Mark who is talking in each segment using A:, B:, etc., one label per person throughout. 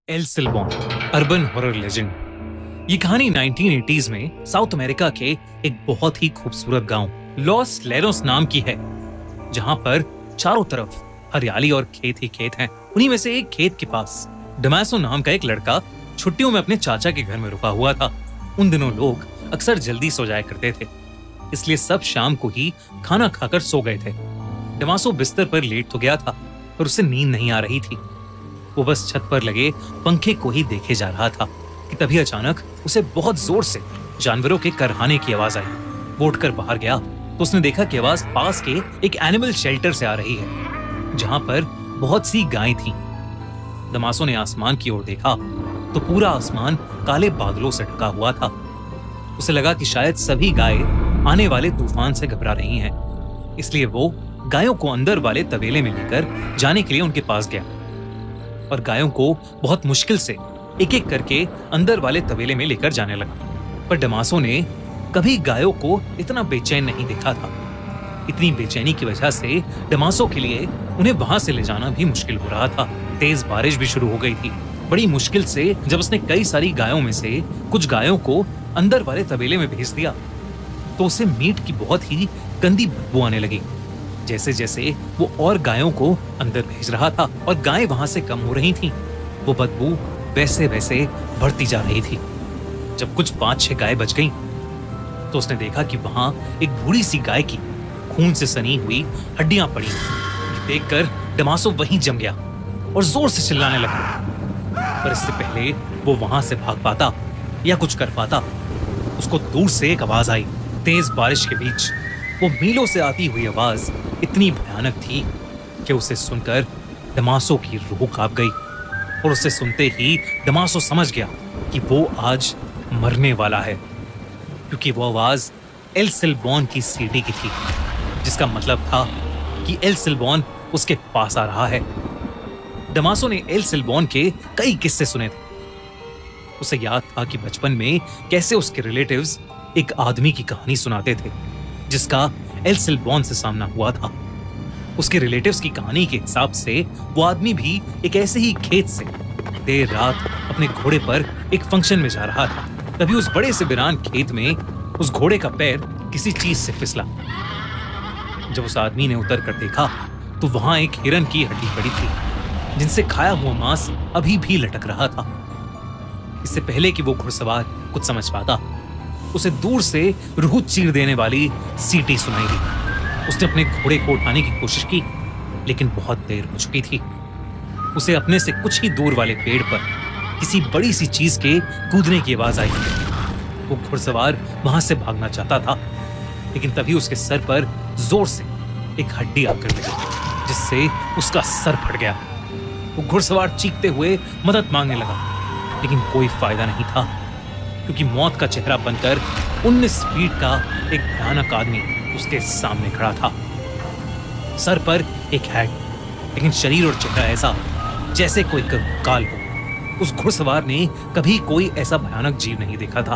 A: L Silbon, urban horror legend. ये कहानी 1980s में साउथ अमेरिका के एक बहुत ही खूबसूरत गांव लॉस लेरोस नाम की है, जहां पर चारों तरफ हरियाली और खेत ही खेत हैं। उन्हीं में से एक खेत के पास डमासो नाम का एक लड़का छुट्टियों में अपने चाचा के घर में रुका हुआ था। उन दिनों लोग अक्सर जल्दी सो जाया करते थे, इसलिए सब शाम को ही खाना खाकर सो गए थे। डमासो बिस्तर पर लेट तो गया था, पर उसे नींद नहीं आ रही थी। वो बस छत पर लगे पंखे को ही देखे जा रहा था कि तभी अचानक उसे बहुत जोर से जानवरों के करहाने की आवाज आई। वो उठकर बाहर गया तो उसने देखा कि आवाज पास के एक एनिमल शेल्टर से आ रही है, जहां पर बहुत सी गायें थीं। डमासो ने आसमान की ओर देखा तो पूरा आसमान काले बादलों से ढका हुआ था। उसे लगा कि शायद सभी गायें आने वाले तूफान से घबरा रही हैं, इसलिए वो गायों को अंदर वाले तबेले में लेकर जाने के लिए उनके पास गया और गायों को बहुत मुश्किल से एक एक करके अंदर वाले तबेले में लेकर जाने लगा। पर डमासो ने कभी गायों को इतना बेचैन नहीं देखा था। इतनी बेचैनी की वजह से डमासो के लिए उन्हें वहां से ले जाना भी मुश्किल हो रहा था। तेज बारिश भी शुरू हो गई थी। बड़ी मुश्किल से जब उसने कई सारी गायों में से कुछ गायों को अंदर वाले तबेले में भेज दिया तो उसे मीट की बहुत ही गंदी बदबू आने लगी। जैसे जैसे वो और गायों को अंदर भेज रहा था और गायें वहां से कम हो रही थीं, वो बदबू वैसे वैसे बढ़ती जा रही थी। जब कुछ 5-6 गायें बच गईं, तो उसने देखा कि वहां एक बूढ़ी सी गाय की खून से सनी हुई हड्डियां पड़ी। देखकर डमासो वहीं जम गया और जोर से चिल्लाने लगा। पर इससे पहले वो वहां से भाग पाता या कुछ कर पाता, उसको दूर से एक आवाज आई। तेज बारिश के बीच वो मीलों से आती हुई आवाज इतनी भयानक थी कि उसे सुनकर डमासो की रूह कांप गई और उसे सुनते ही डमासो समझ गया कि वो आज मरने वाला है, क्योंकि वो आवाज एल सिल्बॉन की सीटी की थी, जिसका मतलब था कि एल सिल्बॉन उसके पास आ रहा है। डमासो ने एल सिल्बॉन के कई किस्से सुने थे। उसे याद था कि बचपन में कैसे उसके रिलेटिव्स एक आदमी की कहानी सुनाते थे जिसका एल सिल्बॉन से सामना हुआ था। उसके रिलेटिव्स की कहानी के हिसाब से वो आदमी भी एक ऐसे ही खेत से देर रात अपने घोड़े पर एक फंक्शन में जा रहा था। तभी उस बड़े से वीरान खेत में उस घोड़े का पैर किसी चीज से फिसला। जब उस आदमी ने उतर कर देखा तो वहां एक हिरन की हड्डी पड़ी थी, जिनसे खाया हुआ मांस अभी भी लटक रहा था। इससे पहले कि वो घुड़सवार कुछ समझ पाता, उसे दूर से रूह चीर देने वाली सीटी सुनाई दी। उसने अपने घोड़े को उठाने की कोशिश की, लेकिन बहुत देर हो चुकी थी। उसे अपने से कुछ ही दूर वाले पेड़ पर किसी बड़ी सी चीज के कूदने की आवाज आई। वो घुड़सवार वहां से भागना चाहता था, लेकिन तभी उसके सर पर जोर से एक हड्डी आकर लगी, जिससे उसका सर फट गया। वो घुड़सवार चीखते हुए मदद मांगने लगा, लेकिन कोई फायदा नहीं था, क्योंकि मौत का चेहरा बनकर 19 फीट का एक भयानक आदमी उसके सामने खड़ा था। सर पर एक हैट, लेकिन शरीर और चेहरा ऐसा जैसे कोई कंकाल हो। उस घुड़सवार ने कभी कोई ऐसा भयानक जीव नहीं देखा था।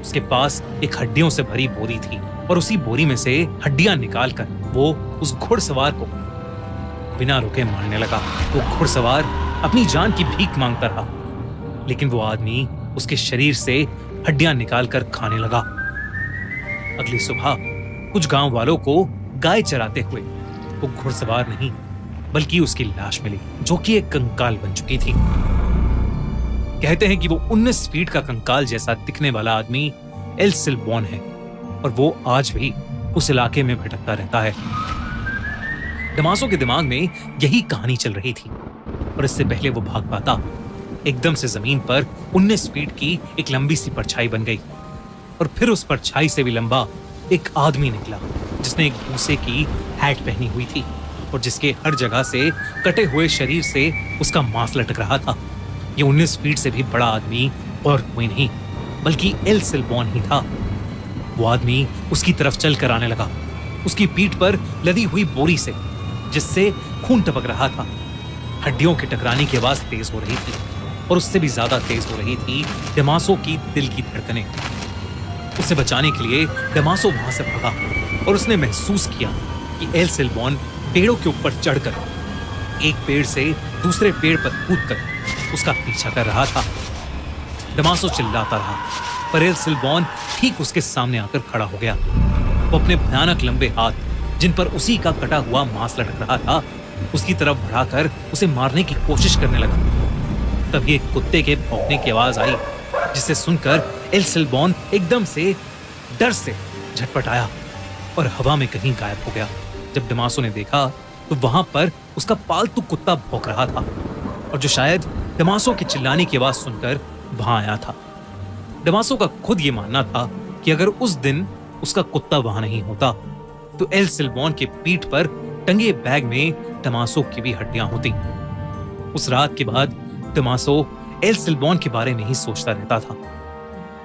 A: उसके पास एक हड्डियों से भरी बोरी थी और उसी बोरी में से हड्डियां निकालकर वो उस घुड़सवार को बिना रुके मारने लगा। वो घुड़सवार अपनी जान की भीख मांगता रहा, लेकिन वो आदमी उसके शरीर से हड्डियां निकालकर खाने लगा। अगली सुबह कुछ गांव वालों को गाय चराते हुए वो घुड़सवार नहीं बल्कि उसकी लाश मिली, जो कि एक कंकाल बन चुकी थी। कहते हैं कि वो 19 फीट का कंकाल जैसा दिखने वाला आदमी एल सिल्बॉन है और वो आज भी उस इलाके में भटकता रहता है। डमासो के दिमाग में यही कहानी चल रही थी और इससे पहले वो भाग पाता, एकदम से जमीन पर 19 फीट की एक लंबी सी परछाई बन गई और फिर उस परछाई से भी लंबा एक आदमी निकला, जिसने एक भूसे की हैट पहनी हुई थी और जिसके हर जगह से कटे हुए शरीर से उसका मांस लटक रहा था। ये 19 फीट से भी बड़ा आदमी और कोई नहीं बल्कि एल सिल्बॉन ही था। वो आदमी उसकी तरफ चल कर आने लगा, उसकी पीठ पर लदी हुई बोरी से, जिससे खून टपक रहा था। हड्डियों के टकराने की आवाज तेज हो रही थी और उससे भी ज्यादा तेज हो रही थी डमासो की दिल की धड़कनें। उसे बचाने के लिए डमासो वहां से भागा और उसने महसूस किया कि एल सिल्बॉन पेड़ों के ऊपर चढ़कर एक पेड़ से दूसरे पेड़ पर कूदकर उसका पीछा कर रहा था। डमासो चिल्लाता रहा, पर एल सिल्बॉन ठीक उसके सामने आकर खड़ा हो गया। वो अपने भयानक लंबे हाथ, जिन पर उसी का कटा हुआ मांस लटक रहा था, उसकी तरफ बढ़ाकर उसे मारने की कोशिश करने लगा। तभी एक कुत्ते के भौंकने की आवाज आई, जिसे सुनकर एल सिल्बॉन एकदम से डर से झटपटाया और हवा में कहीं गायब हो गया। जब डमासो ने देखा तो वहां पर उसका पालतू कुत्ता भौंक रहा था, और जो शायद डमासो के चिल्लाने की आवाज सुनकर वहां आया था। डमासो का खुद ये मानना था कि अगर उस दिन उसका कुत्ता वहां नहीं होता तो एल सिल्बॉन के पीठ पर टंगे बैग में डमासो की भी हड्डियां होती। उस रात के बाद डमासो एल सिल्बॉन के बारे में ही सोचता रहता था।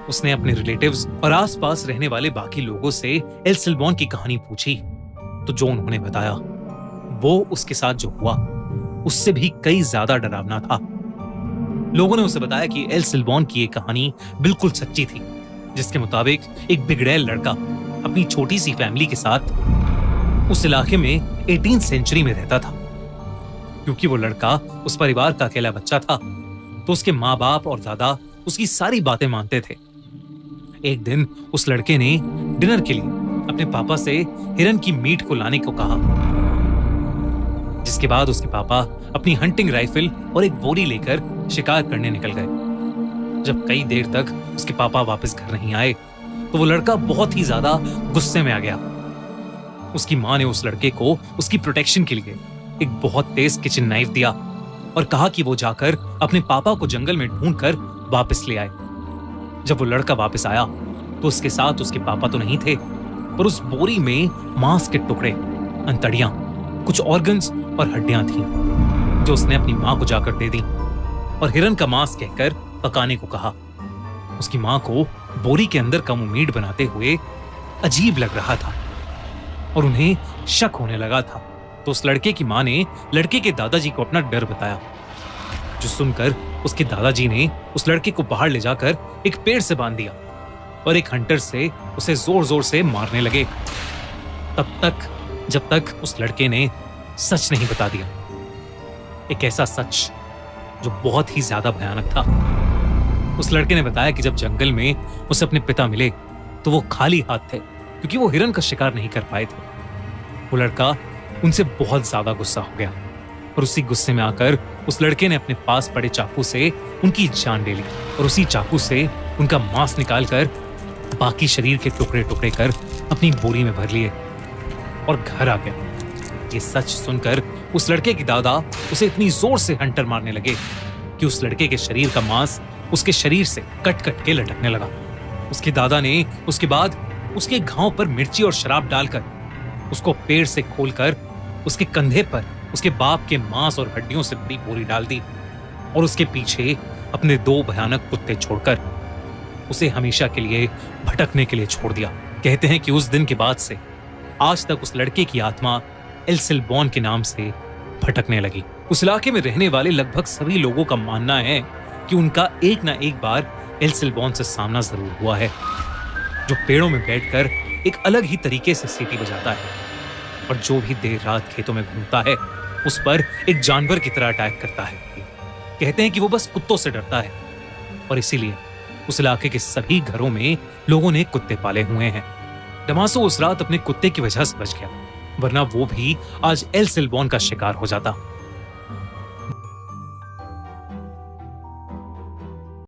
A: उसने अपने रिलेटिव्स और आसपास रहने वाले बाकी लोगों से एल सिल्बॉन की कहानी पूछी, तो जो उन्होंने बताया वो उसके साथ जो हुआ उससे भी कई ज्यादा डरावना था। लोगों ने उसे बताया कि एल सिल्बॉन की ये कहानी बिल्कुल सच्ची थी, जिसके मुताबिक एक बिगड़ैल लड़का अपनी छोटी सी फैमिली के साथ उस इलाके में 18th सेंचुरी में रहता था। क्योंकि वो लड़का उस परिवार का अकेला बच्चा था, तो उसके माँ बाप और दादा उसकी सारी बातें मानते थे। एक दिन उस लड़के ने डिनर के लिए अपने पापा से हिरन की मीट को लाने को कहा, जिसके बाद उसके पापा अपनी हंटिंग राइफल और एक बोरी लेकर शिकार करने निकल गए। जब कई देर तक उसके पापा वापस घर नहीं आए तो वो लड़का बहुत ही ज्यादा गुस्से में आ गया। उसकी माँ ने उस लड़के को उसकी प्रोटेक्शन के लिए एक बहुत तेज किचन नाइफ दिया और कहा कि वो जाकर अपने पापा को जंगल में ढूंढकर वापस ले आए। जब वो लड़का वापस आया तो उसके साथ उसके पापा तो नहीं थे, पर उस बोरी में मांस के टुकड़े, अंतड़ियां, कुछ ऑर्गन्स और हड्डियां थीं, जो उसने अपनी मां को जाकर दे दी और हिरन का मांस कहकर पकाने को कहा। उसकी मां को बोरी के अंदर का मीट बनाते हुए अजीब लग रहा था और उन्हें शक होने लगा था। तो उस लड़के की मां ने लड़के के दादाजी को अपना डर बताया, जो सुनकर उसके दादाजी ने उस लड़के को बाहर ले जाकर एक पेड़ से बांध दिया और एक हंटर से उसे जोर जोर से मारने लगे, तब तक जब तक उस लड़के ने सच नहीं बता दिया। एक ऐसा सच जो बहुत ही ज्यादा भयानक था। उस लड़के ने बताया कि जब जंगल में उसे अपने पिता मिले तो वो खाली हाथ थे, क्योंकि वो हिरन का शिकार नहीं कर पाए थे। वो लड़का उनसे बहुत ज्यादा गुस्सा हो गया और उसी गुस्से में आकर उस लड़के ने अपने पास पड़े चाकू से उनकी जान ले ली और उसी चाकू से उनका मांस निकालकर बाकी शरीर के टुकड़े टुकड़े कर अपनी बोरी में भर लिए और घर आ गया। ये सच सुनकर उस लड़के के दादा उसे इतनी जोर से हंटर मारने लगे कि उस लड़के के शरीर का मांस उसके शरीर से कट कट के लटकने लगा। उसके दादा ने उसके बाद उसके घाव पर मिर्ची और शराब डालकर उसको पेड़ से खोलकर उसके कंधे पर उसके बाप के मांस और हड्डियों से भरी बोरी डाल दी और उसके पीछे अपने 2 भयानक कुत्ते छोड़कर उसे हमेशा के लिए भटकने के लिए छोड़ दिया। कहते हैं कि उस दिन के बाद से आज तक उस लड़के की आत्मा एल सिल्बॉन के नाम से भटकने लगी। उस इलाके में रहने वाले लगभग सभी लोगों का मानना है कि उनका एक ना एक बार एल सिल्बॉन से सामना जरूर हुआ है, जो पेड़ों में बैठकर एक अलग ही तरीके से सीटी बजाता है और जो भी देर रात खेतों में घूमता है उस पर एक जानवर की तरह अटैक करता है। कहते हैं कि वो बस कुत्तों से डरता है और इसीलिए उस इलाके के सभी घरों में लोगों ने कुत्ते पाले हुए हैं। डमासो उस रात अपने कुत्ते की वजह से बच गया, वरना वो भी आज एल सिल्बॉन का शिकार हो जाता।